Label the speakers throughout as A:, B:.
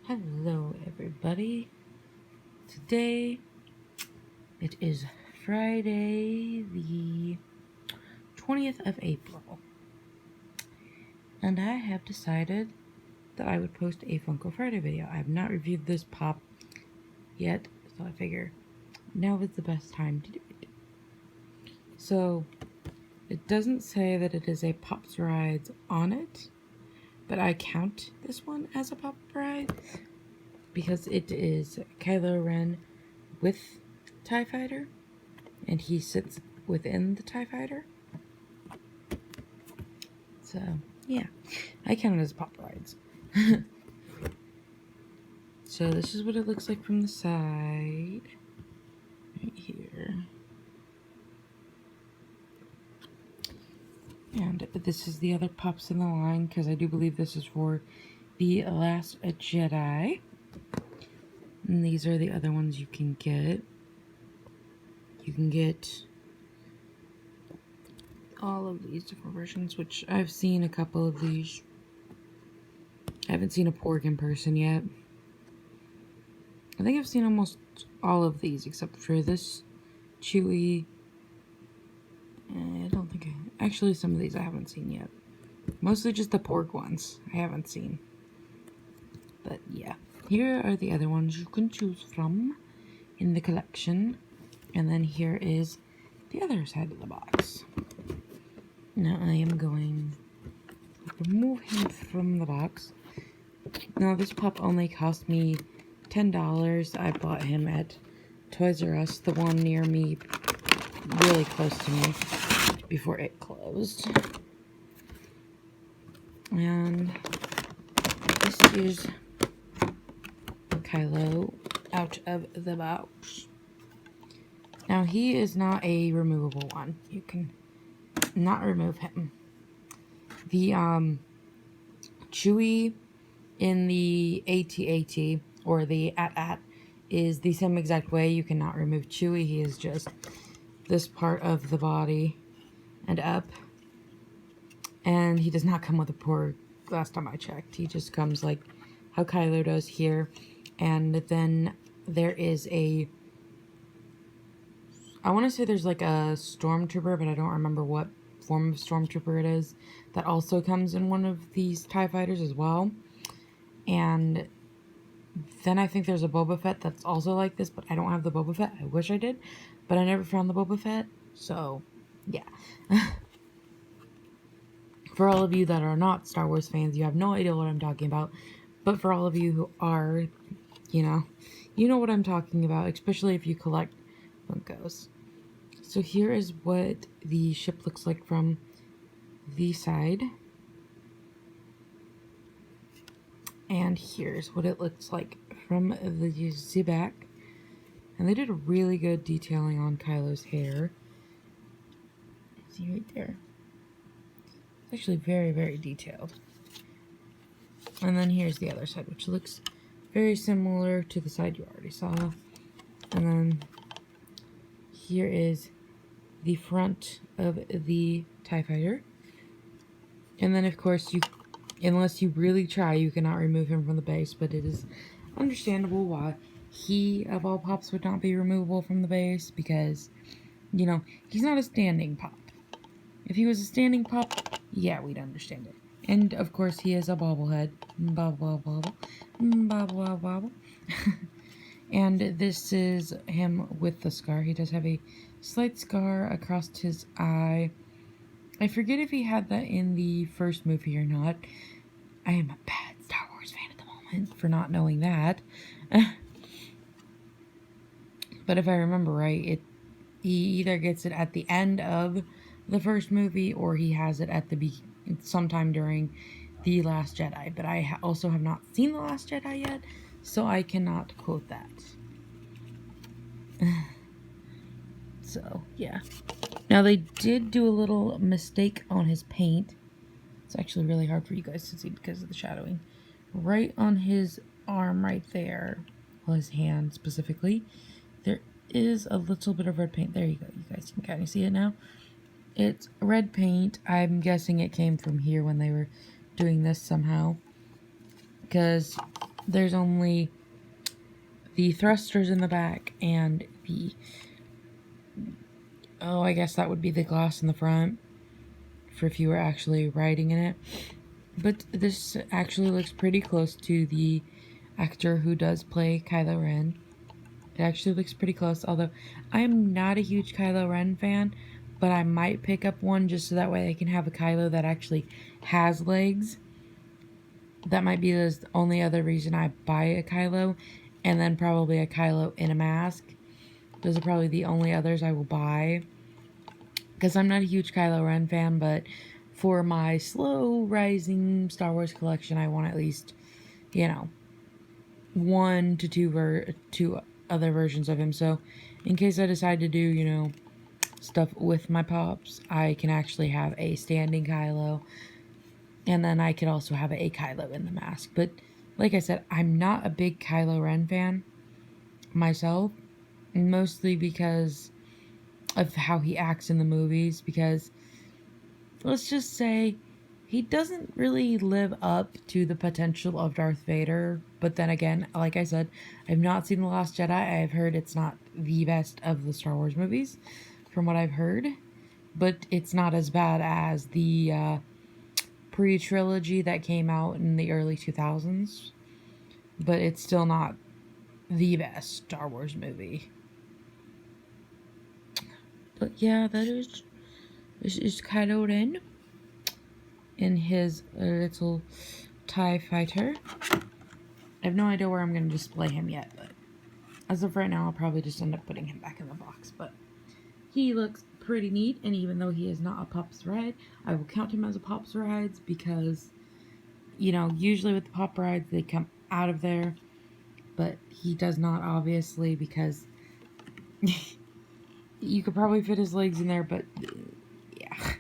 A: Hello everybody. Today it is Friday the 20th of April and I have decided that I would post a Funko Friday video. I have not reviewed this pop yet, so I figure now is the best time to do it. So it doesn't say that it is a Pops Rides on it, but I count this one as a Pop Ride because it is Kylo Ren with TIE Fighter, and he sits within the TIE Fighter. So, yeah, I count it as Pop Rides. So this is what it looks like from the side, right here. And this is the other Pops in the line, because I do believe this is for The Last Jedi. And these are the other ones you can get. You can get all of these different versions, which I've seen a couple of these. I haven't seen a Porg in person yet. I think I've seen almost all of these except for this Chewie. I don't think actually some of these I haven't seen yet. Mostly just the Porg ones I haven't seen. But yeah, here are the other ones you can choose from in the collection. And then here is the other side of the box. Now I am going to remove him from the box. Now this pup only cost me $10. I bought him at Toys R Us, the one near me, really close to me, before it closed. And this is Kylo out of the box. Now he is not a removable one. You can not remove him. The Chewie in the AT-AT or the AT-AT is the same exact way. You cannot remove Chewie. He is just this part of the body and up. And he does not come with a Porg last time I checked. He just comes like how Kylo does here. And then there is a, I want to say there's like a Stormtrooper, but I don't remember what form of Stormtrooper it is, that also comes in one of these TIE Fighters as well. And then I think there's a Boba Fett that's also like this, but I don't have the Boba Fett. I wish I did, but I never found the Boba Fett, so yeah. For all of you that are not Star Wars fans, you have no idea what I'm talking about, but for all of you who are, you know what I'm talking about, especially if you collect Funkos. So here is what the ship looks like from the side. And here's what it looks like from the back. And they did a really good detailing on Kylo's hair. See right there. It's actually very, very detailed. And then here's the other side, which looks very similar to the side you already saw. And then here is the front of the TIE Fighter. And then, of course, unless you really try, you cannot remove him from the base, but it is understandable why he, of all Pops, would not be removable from the base, because, he's not a standing Pop. If he was a standing Pop, yeah, we'd understand it. And, of course, he is a bobblehead. Bobble, bobble. Bobble, bobble, bobble. And this is him with the scar. He does have a slight scar across his eye. I forget if he had that in the first movie or not. I am a bad Star Wars fan at the moment for not knowing that. But if I remember right, he either gets it at the end of the first movie or he has it at sometime during The Last Jedi. But I also have not seen The Last Jedi yet, so I cannot quote that. So, yeah. Now, they did do a little mistake on his paint. It's actually really hard for you guys to see because of the shadowing. Right on his arm right there, well, his hand specifically, there is a little bit of red paint. There you go. You guys can kind of see it now. It's red paint. I'm guessing it came from here when they were doing this somehow. Because there's only the thrusters in the back and the, oh, I guess that would be the glass in the front for if you were actually riding in it. But this actually looks pretty close to the actor who does play Kylo Ren. It actually looks pretty close, although I'm not a huge Kylo Ren fan, but I might pick up one just so that way I can have a Kylo that actually has legs. That might be the only other reason I buy a Kylo, and then probably a Kylo in a mask. Those are probably the only others I will buy, because I'm not a huge Kylo Ren fan, but for my slow rising Star Wars collection, I want at least, you know, 1 to 2 other versions of him. So in case I decide to do, you know, stuff with my pops, I can actually have a standing Kylo, and then I could also have a Kylo in the mask. But like I said, I'm not a big Kylo Ren fan myself, mostly because of how he acts in the movies, because let's just say he doesn't really live up to the potential of Darth Vader. But then again, like I said, I've not seen The Last Jedi. I've heard it's not the best of the Star Wars movies, from what I've heard. But it's not as bad as the pre-trilogy that came out in the early 2000s. But it's still not the best Star Wars movie. But yeah, this is Kylo Ren in his little TIE fighter. I have no idea where I'm going to display him yet, but as of right now, I'll probably just end up putting him back in the box. But he looks pretty neat, and even though he is not a Pop's Ride, I will count him as a Pop's Rides because, you know, usually with the Pop Rides, they come out of there, but he does not, obviously, because you could probably fit his legs in there, but yeah.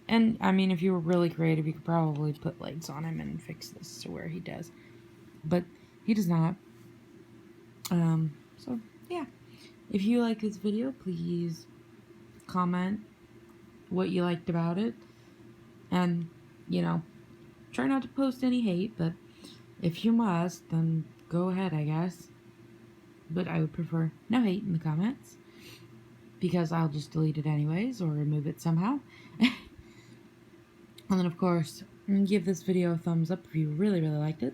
A: And, I mean, if you were really creative, you could probably put legs on him and fix this to where he does. But he does not. So, yeah. If you like this video, please comment what you liked about it. And, you know, try not to post any hate, but if you must, then go ahead, I guess. But I would prefer no hate in the comments, because I'll just delete it anyways, or remove it somehow. And then, of course, give this video a thumbs up if you really, really liked it.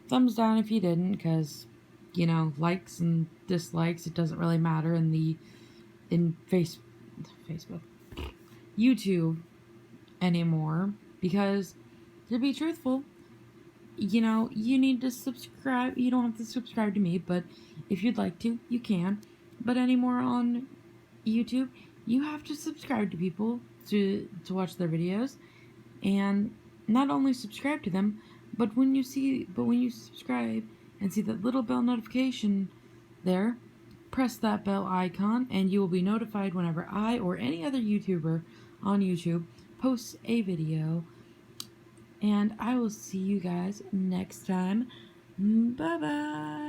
A: Thumbs down if you didn't, because, you know, likes and dislikes, it doesn't really matter in Facebook, YouTube anymore, because, to be truthful, you know, you need to subscribe. You don't have to subscribe to me, but if you'd like to, you can. But anymore on YouTube, you have to subscribe to people to watch their videos, and not only subscribe to them, but when you subscribe and see that little bell notification there, press that bell icon, and you will be notified whenever I or any other YouTuber on YouTube posts a video. And I will see you guys next time. Bye bye.